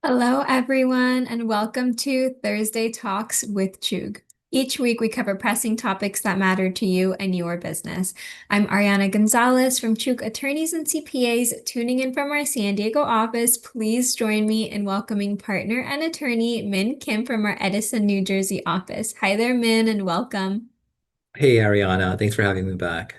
Hello, everyone, and welcome to Thursday Talks with Chug. Each week, we cover pressing topics that matter to you and your business. I'm Arianna Gonzalez from Chug Attorneys and CPAs, tuning in from our San Diego office. Please join me in welcoming partner and attorney Min Kim from our Edison, New Jersey office. Hi there, Min, and welcome. Hey Ariana, thanks for having me back.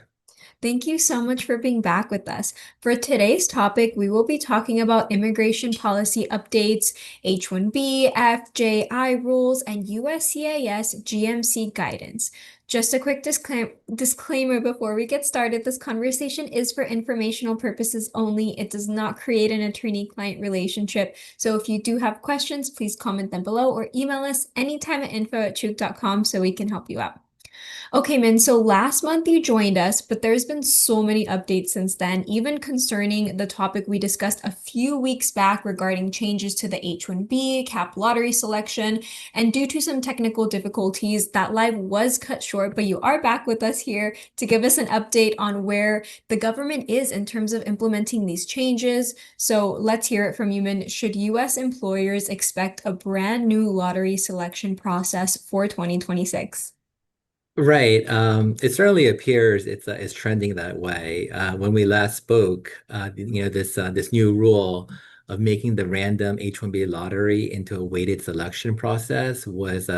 Thank you so much for being back with us. For today's topic, we will be talking about immigration policy updates, H-1B, FJI rules, and USCIS GMC guidance. Just a quick disclaimer before we get started. This conversation is for informational purposes only. It does not create an attorney-client relationship. So if you do have questions, please comment them below or email us anytime at info@chuk.com so we can help you out. Okay, Min, so last month you joined us, but there's been so many updates since then, even concerning the topic we discussed a few weeks back regarding changes to the H-1B cap lottery selection. And due to some technical difficulties, that live was cut short, but you are back with us here to give us an update on where the government is in terms of implementing these changes. So let's hear it from you, Min. Should US employers expect a brand new lottery selection process for 2026? Right. It certainly appears it's trending that way. When we last spoke, this new rule of making the random H-1B lottery into a weighted selection process was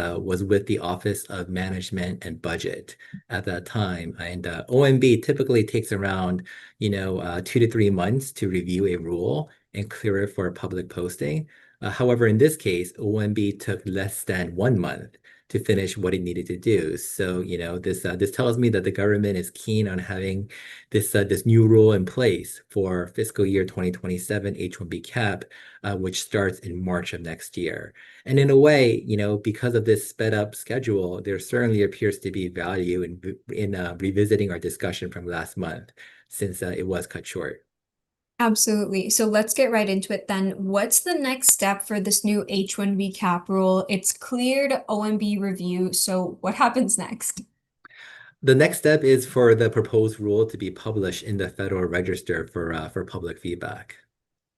with the Office of Management and Budget at that time. And OMB typically takes around 2 to 3 months to review a rule and clear it for a public posting. However, in this case, OMB took less than 1 month to finish what it needed to do. So, this tells me that the government is keen on having this new rule in place for fiscal year 2027 H-1B cap, which starts in March of next year. And in a way, because of this sped up schedule, there certainly appears to be value in revisiting our discussion from last month, since it was cut short. Absolutely. So let's get right into it then. What's the next step for this new H-1B cap rule? It's cleared OMB review. So what happens next? The next step is for the proposed rule to be published in the Federal Register for public feedback.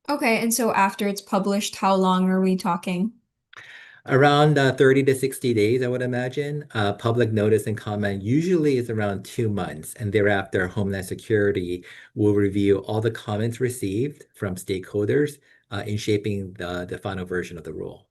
Okay, and so after it's published, how long are we talking? Around 30 to 60 days, I would imagine. Public notice and comment usually is around 2 months, and thereafter, Homeland Security will review all the comments received from stakeholders in shaping the final version of the rule.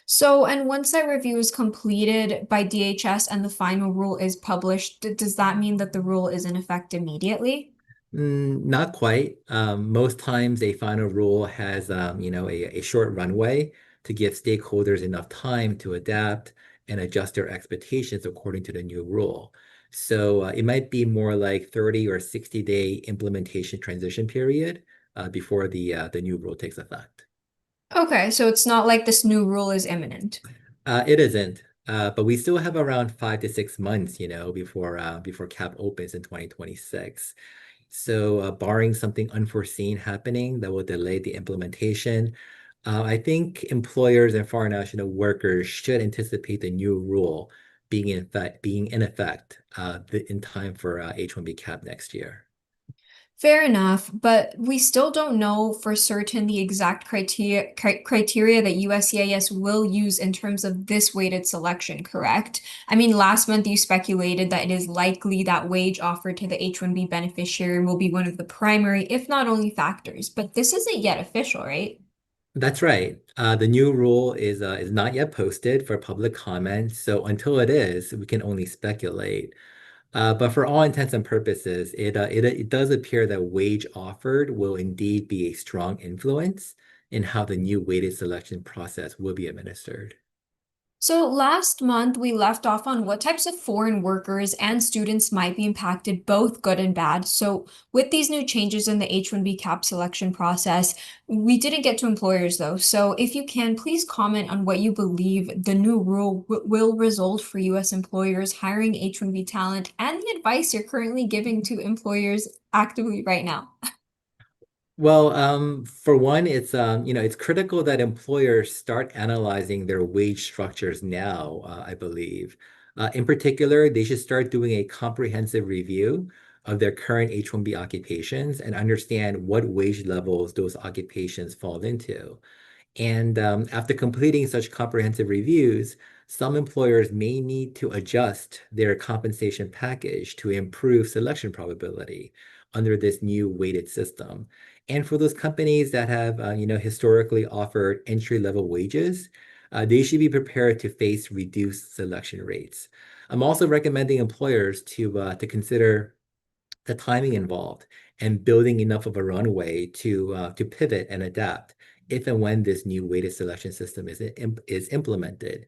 So, and once that review is completed by DHS and the final rule is published, does that mean that the rule is in effect immediately? Not quite. Most times, a final rule has, a short runway to give stakeholders enough time to adapt and adjust their expectations according to the new rule. So it might be more like 30 or 60-day implementation transition period before the new rule takes effect. Okay, so it's not like this new rule is imminent. It isn't, but we still have around 5 to 6 months, before CAP opens in 2026. So, barring something unforeseen happening that will delay the implementation, I think employers and foreign national workers should anticipate the new rule being in effect in time for H-1B cap next year. Fair enough, but we still don't know for certain the exact criteria that USCIS will use in terms of this weighted selection, correct? I mean, last month you speculated that it is likely that wage offered to the H-1B beneficiary will be one of the primary, if not only factors, but this isn't yet official, right? That's right. The new rule is not yet posted for public comment, so until it is, we can only speculate. But for all intents and purposes, it does appear that wage offered will indeed be a strong influence in how the new weighted selection process will be administered. So last month we left off on what types of foreign workers and students might be impacted, both good and bad. So with these new changes in the H-1B cap selection process, we didn't get to employers though. So if you can, please comment on what you believe the new rule will result for US employers hiring H-1B talent and the advice you're currently giving to employers actively right now. Well, for one, it's critical that employers start analyzing their wage structures now, I believe. In particular, they should start doing a comprehensive review of their current H-1B occupations and understand what wage levels those occupations fall into. And after completing such comprehensive reviews, some employers may need to adjust their compensation package to improve selection probability under this new weighted system. And for those companies that have, historically offered entry-level wages, they should be prepared to face reduced selection rates. I'm also recommending employers to consider the timing involved and building enough of a runway to pivot and adapt if and when this new weighted selection system is implemented.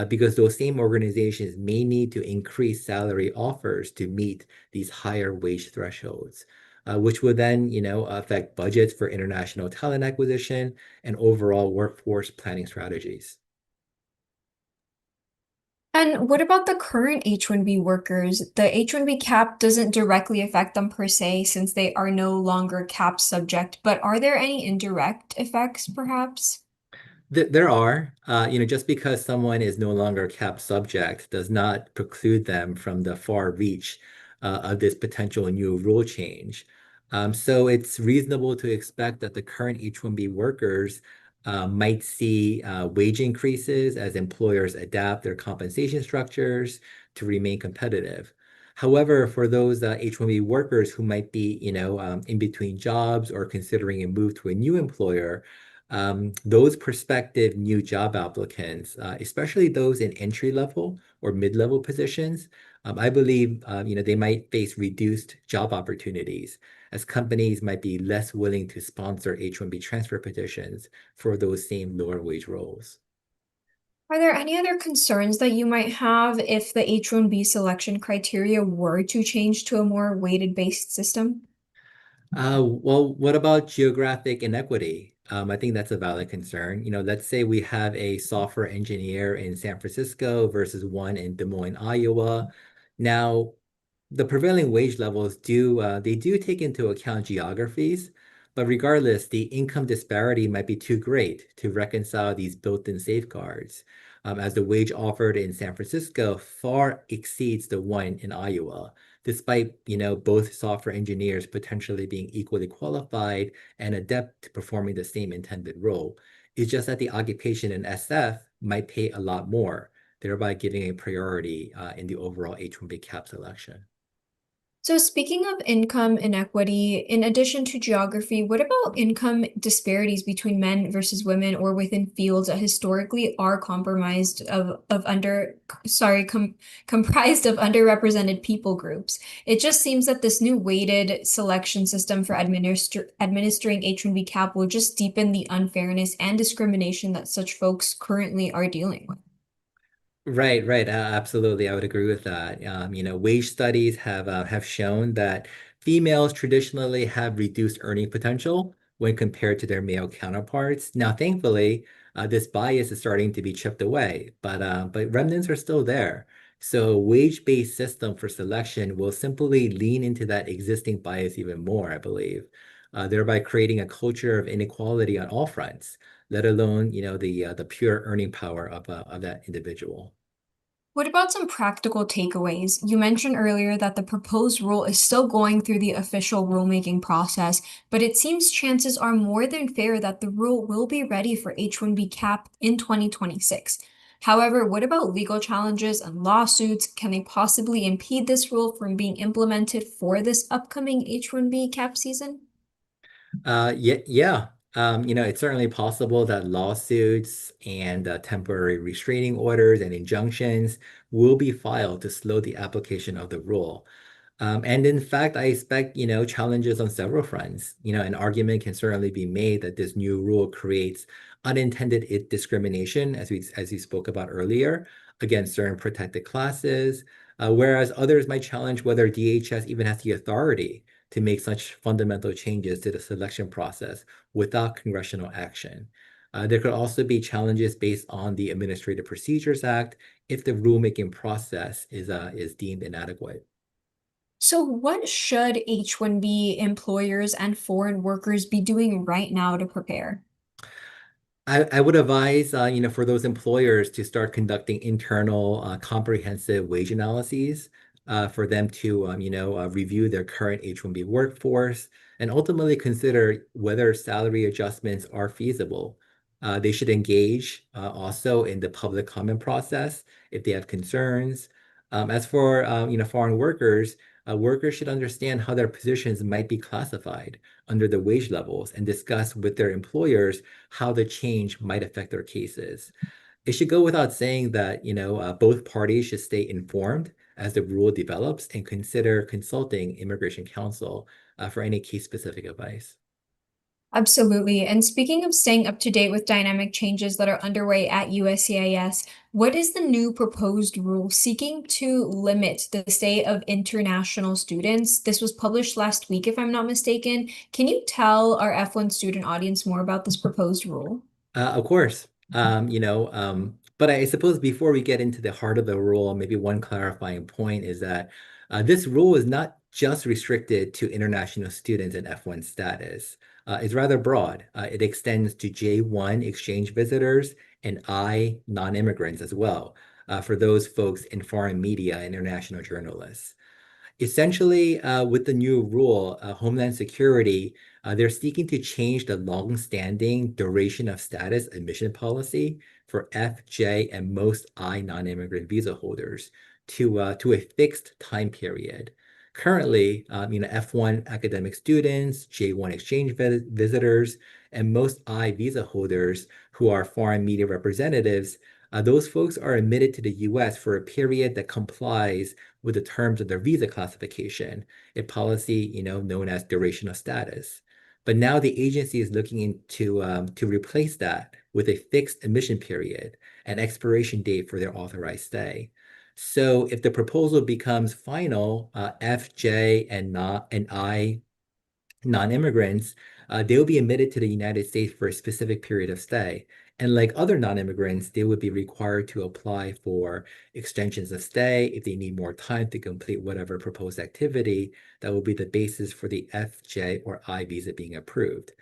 Because those same organizations may need to increase salary offers to meet these higher wage thresholds, which will then, affect budgets for international talent acquisition and overall workforce planning strategies. And what about the current H-1B workers? The H-1B cap doesn't directly affect them per se since they are no longer cap subject, but are there any indirect effects perhaps? There are, just because someone is no longer a cap subject does not preclude them from the far reach of this potential new rule change. So it's reasonable to expect that the current H-1B workers might see wage increases as employers adapt their compensation structures to remain competitive. However, for those H-1B workers who might be, in between jobs or considering a move to a new employer, those prospective new job applicants, especially those in entry level or mid-level positions, I believe they might face reduced job opportunities as companies might be less willing to sponsor H-1B transfer petitions for those same lower wage roles. Are there any other concerns that you might have if the H-1B selection criteria were to change to a more weighted based system? Well, what about geographic inequity? I think that's a valid concern. Let's say we have a software engineer in San Francisco versus one in Des Moines, Iowa. Now, the prevailing wage levels do take into account geographies, but regardless, the income disparity might be too great to reconcile these built-in safeguards, as the wage offered in San Francisco far exceeds the one in Iowa, despite both software engineers potentially being equally qualified and adept to performing the same intended role. It's just that the occupation in SF might pay a lot more, thereby giving a priority in the overall H-1B cap selection. So speaking of income inequity, in addition to geography, what about income disparities between men versus women or within fields that historically are comprised of underrepresented people groups? It just seems that this new weighted selection system for administering H-1B cap will just deepen the unfairness and discrimination that such folks currently are dealing with. Right, right. Absolutely. I would agree with that. Wage studies have shown that females traditionally have reduced earning potential when compared to their male counterparts. Now, thankfully, this bias is starting to be chipped away, but remnants are still there. So, wage-based system for selection will simply lean into that existing bias even more, I believe, thereby creating a culture of inequality on all fronts, let alone, the pure earning power of that individual. What about some practical takeaways? You mentioned earlier that the proposed rule is still going through the official rulemaking process, but it seems chances are more than fair that the rule will be ready for H-1B cap in 2026. However, what about legal challenges and lawsuits? Can they possibly impede this rule from being implemented for this upcoming H-1B cap season? Yeah. It's certainly possible that lawsuits and temporary restraining orders and injunctions will be filed to slow the application of the rule. And in fact, I expect, challenges on several fronts. An argument can certainly be made that this new rule creates unintended discrimination, as we spoke about earlier, against certain protected classes, whereas others might challenge whether DHS even has the authority to make such fundamental changes to the selection process without congressional action. There could also be challenges based on the Administrative Procedures Act if the rulemaking process is deemed inadequate. So, what should H-1B employers and foreign workers be doing right now to prepare? I would advise, for those employers to start conducting internal comprehensive wage analyses for them to, review their current H-1B workforce and ultimately consider whether salary adjustments are feasible. They should engage also in the public comment process if they have concerns. As for foreign workers, workers should understand how their positions might be classified under the wage levels and discuss with their employers how the change might affect their cases. It should go without saying that, both parties should stay informed as the rule develops and consider consulting immigration counsel for any case-specific advice. Absolutely. And speaking of staying up to date with dynamic changes that are underway at USCIS, what is the new proposed rule seeking to limit the stay of international students? This was published last week, if I'm not mistaken. Can you tell our F1 student audience more about this proposed rule? Of course, but I suppose before we get into the heart of the rule, maybe one clarifying point is that this rule is not just restricted to international students in F1 status. It's rather broad. It extends to J1 exchange visitors and I non-immigrants as well, for those folks in foreign media and international journalists. Essentially, with the new rule, Homeland Security, they're seeking to change the long-standing duration of status admission policy for F, J, and most I non-immigrant visa holders to a fixed time period. Currently, F1 academic students, J1 exchange visitors, and most I visa holders who are foreign media representatives, those folks are admitted to the U.S. for a period that complies with the terms of their visa classification, a policy, known as duration of status. But now the agency is looking into to replace that with a fixed admission period and expiration date for their authorized stay. So if the proposal becomes final, F, J, and I non-immigrants, they will be admitted to the United States for a specific period of stay. And like other non-immigrants, they would be required to apply for extensions of stay if they need more time to complete whatever proposed activity that will be the basis for the F, J, or I visa being approved.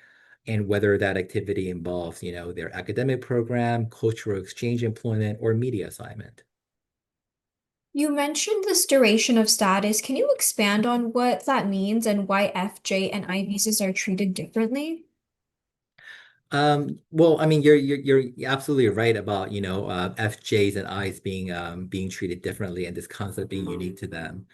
And whether that activity involves, their academic program, cultural exchange employment, or media assignment. You mentioned this duration of status. Can you expand on what that means and why F, J, and I visas are treated differently? Well, I mean, you're absolutely right about, FJs and Is being treated differently and this concept being unique to them.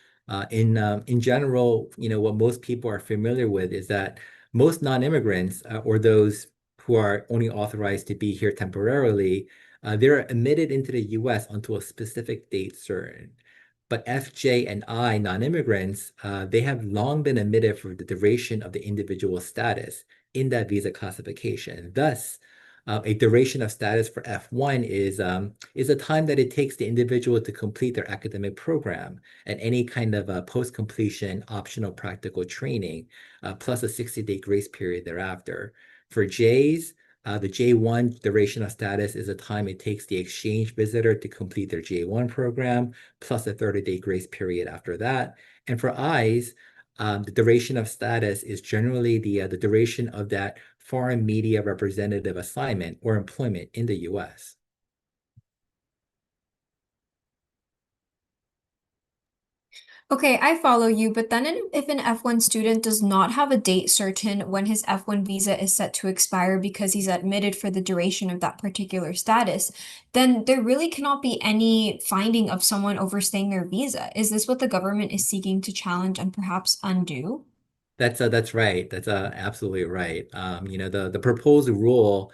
In general, what most people are familiar with is that most non-immigrants or those who are only authorized to be here temporarily, they're admitted into the U.S. until a specific date certain. But FJ and I non-immigrants, they have long been admitted for the duration of the individual status in that visa classification. Thus, a duration of status for F1 is a time that it takes the individual to complete their academic program and any kind of post-completion optional practical training, plus a 60-day grace period thereafter. For J's, the J1 duration of status is the time it takes the exchange visitor to complete their J1 program, plus a 30-day grace period after that. And for I's, the duration of status is generally the duration of that foreign media representative assignment or employment in the U.S. Okay, I follow you, but then if an F1 student does not have a date certain when his F1 visa is set to expire because he's admitted for the duration of that particular status, then there really cannot be any finding of someone overstaying their visa. Is this what the government is seeking to challenge and perhaps undo? That's right. That's absolutely right. The proposed rule,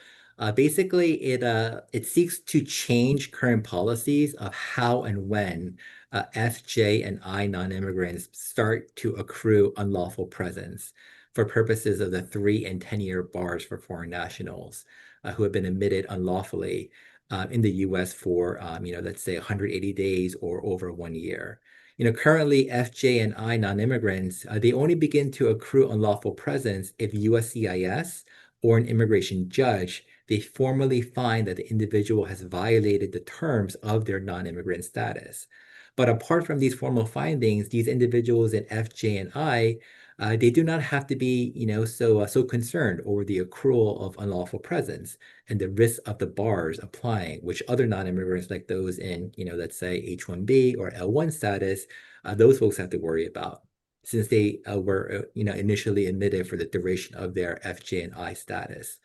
basically it seeks to change current policies of how and when FJ and I non-immigrants start to accrue unlawful presence for purposes of the 3 and 10 year bars for foreign nationals who have been admitted unlawfully in the U.S. for let's say 180 days or over 1 year. Currently FJ and I non-immigrants, they only begin to accrue unlawful presence if USCIS or an immigration judge, they formally find that the individual has violated the terms of their non-immigrant status. But apart from these formal findings, these individuals in FJ and I, they do not have to be, so concerned over the accrual of unlawful presence and the risk of the bars applying, which other non-immigrants like those in, let's say H-1B or L1 status, those folks have to worry about since they were, initially admitted for the duration of their FJ and I status.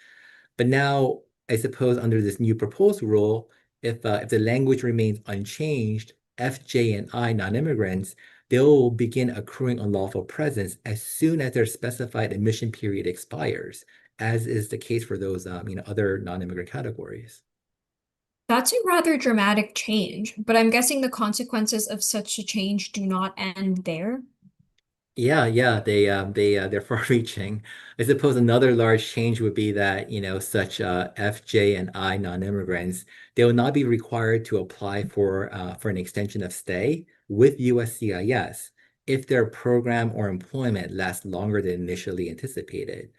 But now I suppose under this new proposed rule, if the language remains unchanged, F, J, and I non-immigrants, they'll begin accruing unlawful presence as soon as their specified admission period expires, as is the case for those other non-immigrant categories. That's a rather dramatic change, but I'm guessing the consequences of such a change do not end there. Yeah, they're far-reaching. I suppose another large change would be that, such F, J, and I non-immigrants, they will not be required to apply for an extension of stay with USCIS if their program or employment lasts longer than initially anticipated.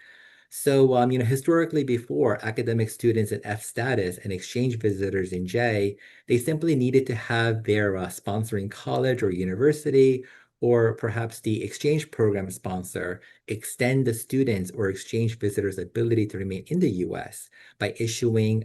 So, historically before, academic students in F status and exchange visitors in J, they simply needed to have their sponsoring college or university, or perhaps the exchange program sponsor, extend the students or exchange visitors' ability to remain in the US by issuing,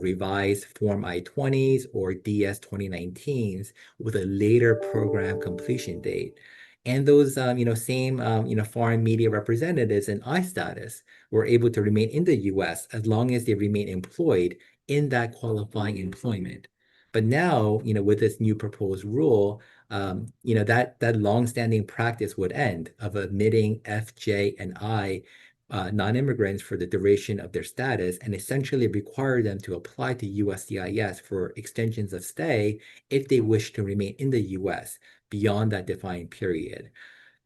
revised Form I-20s or DS 2019s with a later program completion date. And those, same, foreign media representatives in I status were able to remain in the US as long as they remain employed in that qualifying employment. But now, with this new proposed rule, that longstanding practice would end of admitting F, J, and I non-immigrants for the duration of their status and essentially require them to apply to USCIS for extensions of stay if they wish to remain in the US beyond that defined period.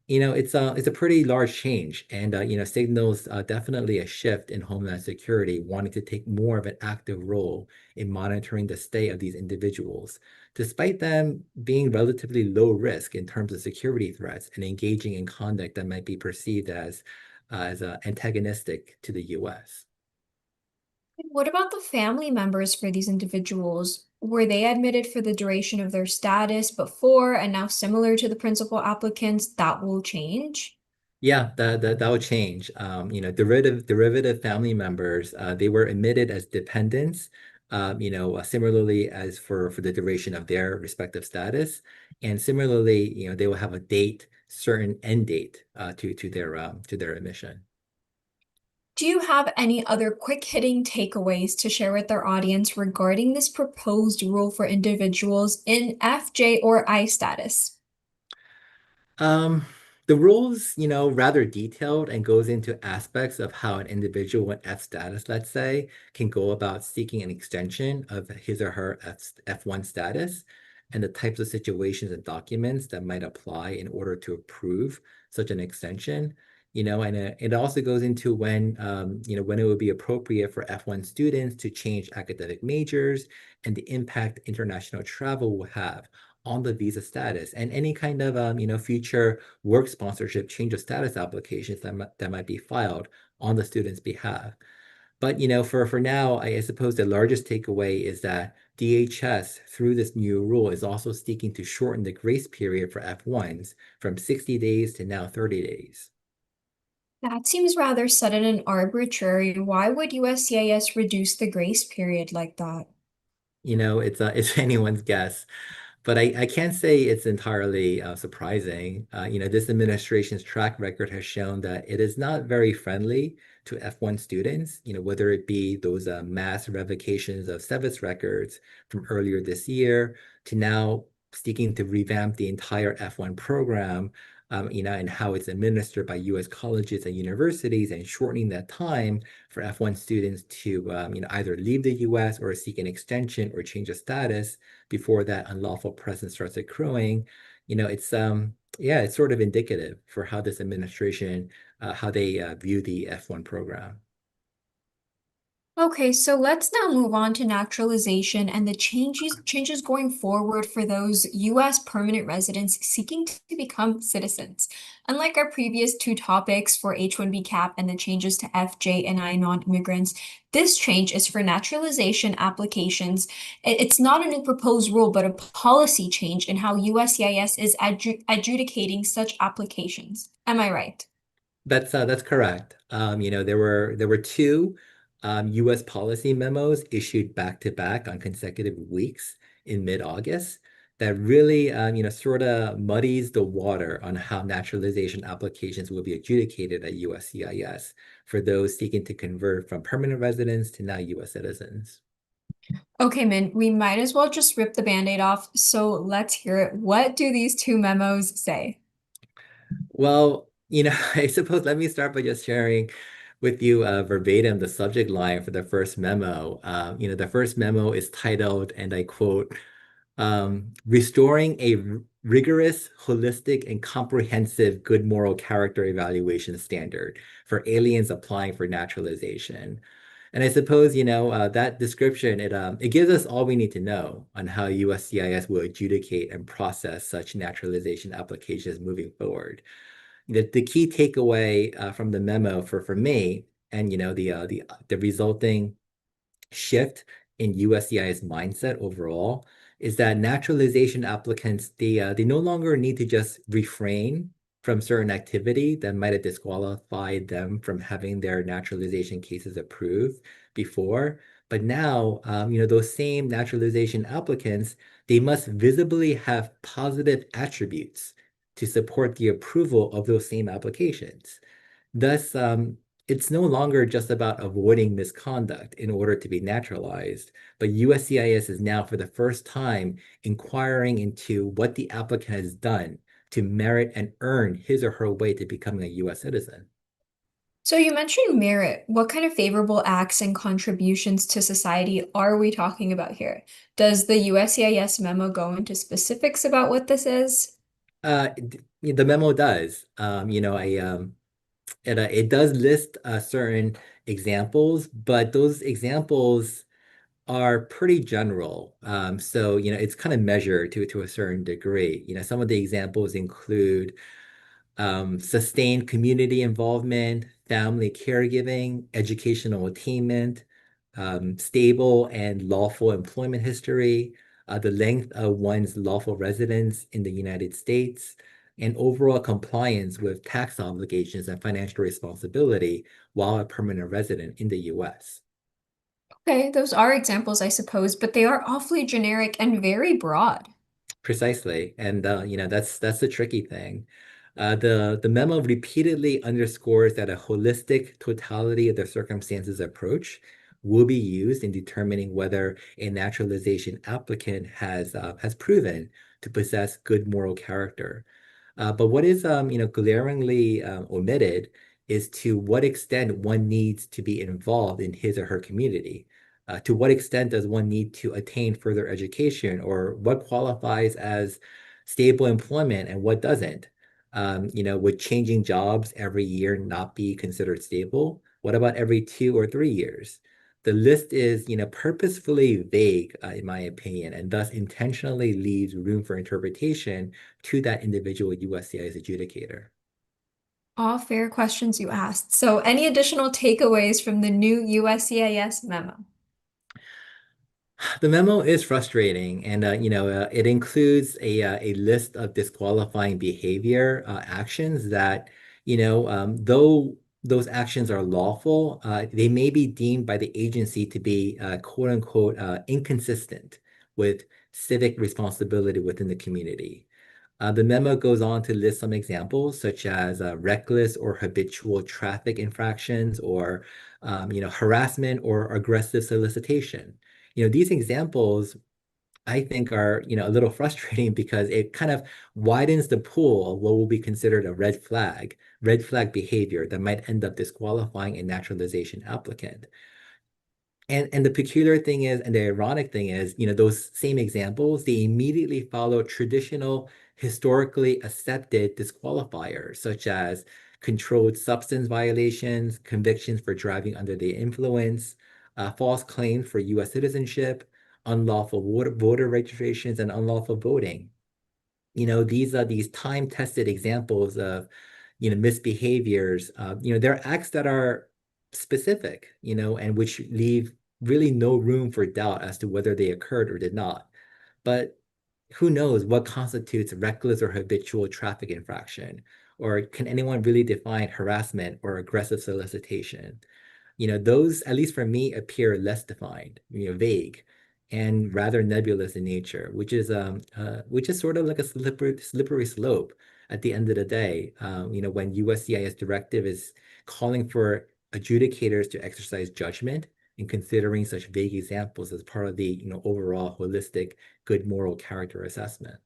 It's a pretty large change and signals definitely a shift in Homeland Security wanting to take more of an active role in monitoring the stay of these individuals, despite them being relatively low risk in terms of security threats and engaging in conduct that might be perceived as antagonistic to the US. What about the family members for these individuals? Were they admitted for the duration of their status before and now similar to the principal applicants? That will change? Yeah, that will change. Derivative family members, they were admitted as dependents, similarly as for the duration of their respective status, and similarly, they will have a certain end date to their admission. Do you have any other quick hitting takeaways to share with our audience regarding this proposed rule for individuals in F, J, or I status? Um, the rules, rather detailed and goes into aspects of how an individual in F status, let's say, can go about seeking an extension of his or her F1 status and the types of situations and documents that might apply in order to approve such an extension. And it also goes into when it would be appropriate for F1 students to change academic majors and the impact international travel will have on the visa status and any kind of future work sponsorship change of status applications that might be filed on the student's behalf. But for now, I suppose the largest takeaway is that DHS, through this new rule, is also seeking to shorten the grace period for F1s from 60 days to now 30 days. That seems rather sudden and arbitrary. Why would USCIS reduce the grace period like that? It's anyone's guess. But I can't say it's entirely surprising. This administration's track record has shown that it is not very friendly to F1 students, whether it be those mass revocations of SEVIS records from earlier this year to now seeking to revamp the entire F1 program, and how it's administered by US colleges and universities and shortening that time for F1 students to, either leave the US or seek an extension or change of status before that unlawful presence starts accruing. It's sort of indicative for how this administration, how they view the F1 program. Okay, so let's now move on to naturalization and the changes going forward for those US permanent residents seeking to become citizens. Unlike our previous two topics for H-1B cap and the changes to FJ and I non-immigrants, this change is for naturalization applications. It's not a new proposed rule, but a policy change in how USCIS is adjudicating such applications. Am I right? That's correct. There were two U.S. policy memos issued back to back on consecutive weeks in mid-August that really sort of muddies the water on how naturalization applications will be adjudicated at USCIS for those seeking to convert from permanent residents to now U.S. citizens. Okay, Min, we might as well just rip the band-aid off. So let's hear it. What do these two memos say? Well, I suppose let me start by just sharing with you verbatim the subject line for the first memo. The first memo is titled, and I quote, restoring a rigorous, holistic, and comprehensive good moral character evaluation standard for aliens applying for naturalization. And I suppose, that description, it gives us all we need to know on how USCIS will adjudicate and process such naturalization applications moving forward. The key takeaway from the memo for me, and the resulting shift in USCIS mindset overall, is that naturalization applicants, they no longer need to just refrain from certain activity that might have disqualified them from having their naturalization cases approved before. But now, those same naturalization applicants, they must visibly have positive attributes to support the approval of those same applications. Thus, it's no longer just about avoiding misconduct in order to be naturalized, but USCIS is now, for the first time, inquiring into what the applicant has done to merit and earn his or her way to becoming a US citizen. So you mentioned merit. What kind of favorable acts and contributions to society are we talking about here? Does the USCIS memo go into specifics about what this is? The memo does. It does list certain examples, but those examples are pretty general. So, it's kind of measured to a certain degree. Some of the examples include sustained community involvement, family caregiving, educational attainment, stable and lawful employment history, the length of one's lawful residence in the United States, and overall compliance with tax obligations and financial responsibility while a permanent resident in the US. Okay, those are examples, I suppose, but they are awfully generic and very broad. Precisely. And that's the tricky thing. The memo repeatedly underscores that a holistic totality of the circumstances approach will be used in determining whether a naturalization applicant has proven to possess good moral character. But what is glaringly omitted is to what extent one needs to be involved in his or her community. To what extent does one need to attain further education, or what qualifies as stable employment and what doesn't? Would changing jobs every year not be considered stable? What about every 2 or 3 years? The list is, purposefully vague, in my opinion, and thus intentionally leaves room for interpretation to that individual USCIS adjudicator. All fair questions you asked. So, any additional takeaways from the new USCIS memo? The memo is frustrating, and it includes a list of disqualifying behavior actions that, though those actions are lawful, they may be deemed by the agency to be quote unquote inconsistent with civic responsibility within the community. The memo goes on to list some examples, such as reckless or habitual traffic infractions, or harassment or aggressive solicitation. These examples, I think, are a little frustrating because it kind of widens the pool of what will be considered a red flag behavior that might end up disqualifying a naturalization applicant. And the peculiar thing is, and the ironic thing is, those same examples, they immediately follow traditional, historically accepted disqualifiers, such as controlled substance violations, convictions for driving under the influence, false claims for US citizenship, unlawful voter registrations, and unlawful voting. These are these time-tested examples of, misbehaviors. They're acts that are specific, and which leave really no room for doubt as to whether they occurred or did not. But who knows what constitutes reckless or habitual traffic infraction? Or can anyone really define harassment or aggressive solicitation? Those, at least for me, appear less defined, vague, and rather nebulous in nature, which is sort of like a slippery slope at the end of the day. When USCIS directive is calling for adjudicators to exercise judgment in considering such vague examples as part of the, overall holistic good moral character assessment.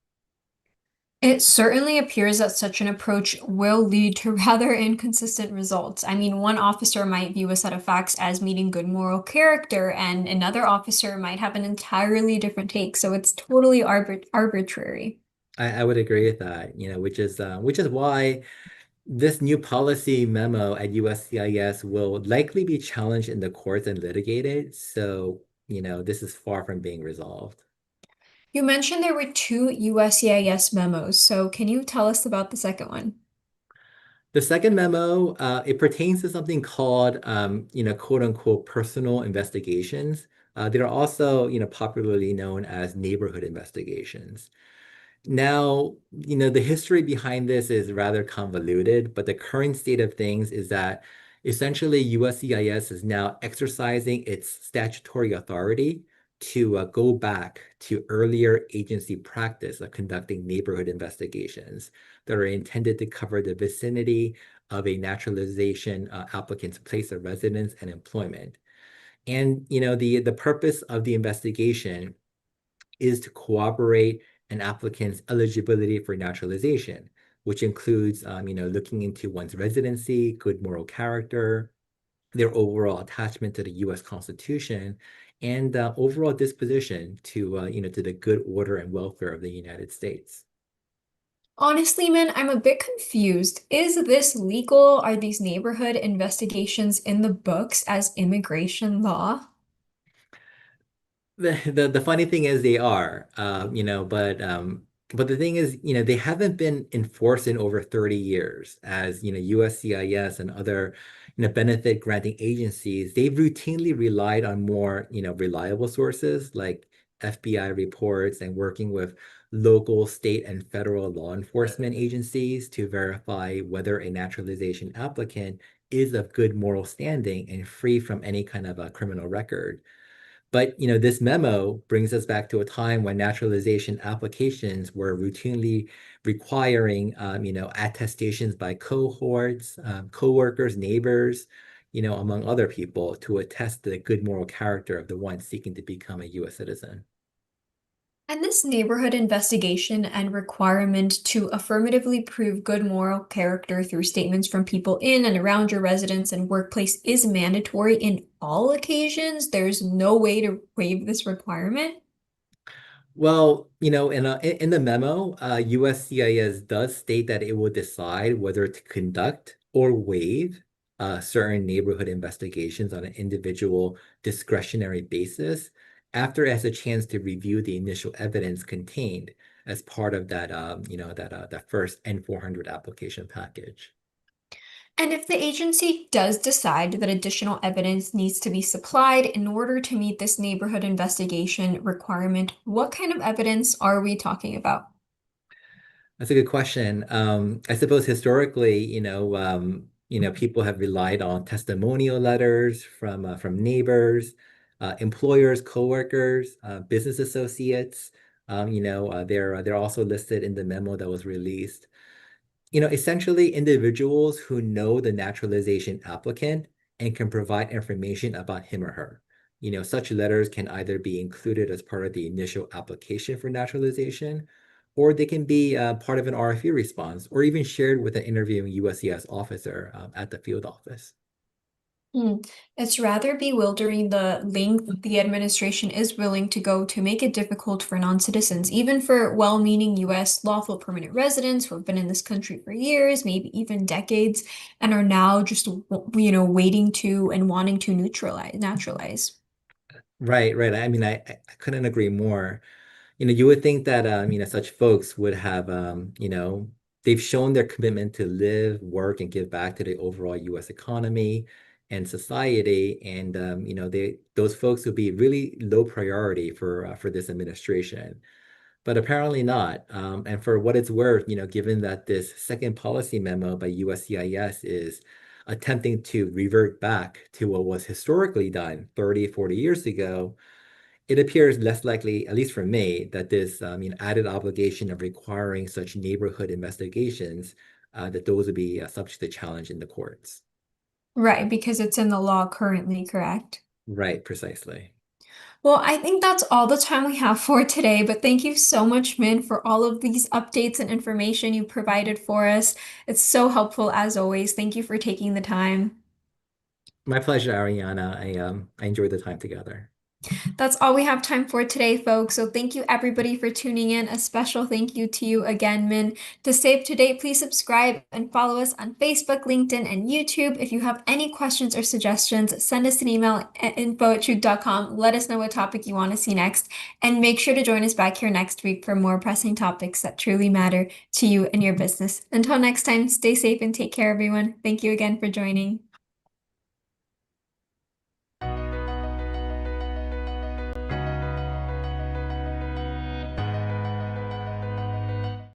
It certainly appears that such an approach will lead to rather inconsistent results. I mean, one officer might view a set of facts as meeting good moral character, and another officer might have an entirely different take. So it's totally arbitrary. I would agree with that, which is why this new policy memo at USCIS will likely be challenged in the courts and litigated. So, this is far from being resolved. You mentioned there were two USCIS memos, so can you tell us about the second one? The second memo, it pertains to something called, quote unquote, personal investigations. They're also, popularly known as neighborhood investigations. Now, the history behind this is rather convoluted, but the current state of things is that essentially USCIS is now exercising its statutory authority to go back to earlier agency practice of conducting neighborhood investigations that are intended to cover the vicinity of a naturalization applicant's place of residence and employment. And the purpose of the investigation is to corroborate an applicant's eligibility for naturalization, which includes, looking into one's residency, good moral character, their overall attachment to the U.S. Constitution, and overall disposition to the good order and welfare of the United States. Honestly, man, I'm a bit confused. Is this legal? Are these neighborhood investigations in the books as immigration law? The funny thing is they are, but the thing is, they haven't been enforced in over 30 years as, USCIS and other, benefit granting agencies, they've routinely relied on more, reliable sources like FBI reports and working with local, state, and federal law enforcement agencies to verify whether a naturalization applicant is of good moral standing and free from any kind of a criminal record. But this memo brings us back to a time when naturalization applications were routinely requiring attestations by cohorts, coworkers, neighbors, among other people to attest to the good moral character of the one seeking to become a U.S. citizen. And this neighborhood investigation and requirement to affirmatively prove good moral character through statements from people in and around your residence and workplace is mandatory in all occasions. There's no way to waive this requirement. Well, in the memo, USCIS does state that it will decide whether to conduct or waive certain neighborhood investigations on an individual discretionary basis after it has a chance to review the initial evidence contained as part of that, that first N400 application package. And if the agency does decide that additional evidence needs to be supplied in order to meet this neighborhood investigation requirement, what kind of evidence are we talking about? That's a good question. I suppose historically, people have relied on testimonial letters from neighbors, employers, coworkers, business associates. They're also listed in the memo that was released. Essentially individuals who know the naturalization applicant and can provide information about him or her. Such letters can either be included as part of the initial application for naturalization, or they can be part of an RFE response, or even shared with an interviewing USCIS officer at the field office. Hmm. It's rather bewildering the length the administration is willing to go to make it difficult for non-citizens, even for well-meaning US lawful permanent residents who have been in this country for years, maybe even decades, and are now just, waiting to and wanting to naturalize. Right, right. I mean, I couldn't agree more. You would think that such folks would have they've shown their commitment to live, work, and give back to the overall U.S. economy and society, and those folks would be really low priority for this administration. But apparently not. And for what it's worth, given that this second policy memo by USCIS is attempting to revert back to what was historically done 30, 40 years ago, it appears less likely, at least for me, that this added obligation of requiring such neighborhood investigations, that those would be subject to challenge in the courts. Right, because it's in the law currently, correct? Right, precisely. Well, I think that's all the time we have for today, but thank you so much, Min, for all of these updates and information you provided for us. It's so helpful as always. Thank you for taking the time. My pleasure, Ariana. I enjoyed the time together. That's all we have time for today, folks. So thank you everybody for tuning in. A special thank you to you again, Min. To stay up to date, please subscribe and follow us on Facebook, LinkedIn, and YouTube. If you have any questions or suggestions, send us an email at info@truth.com. Let us know what topic you want to see next. And make sure to join us back here next week for more pressing topics that truly matter to you and your business. Until next time, stay safe and take care, everyone. Thank you again for joining.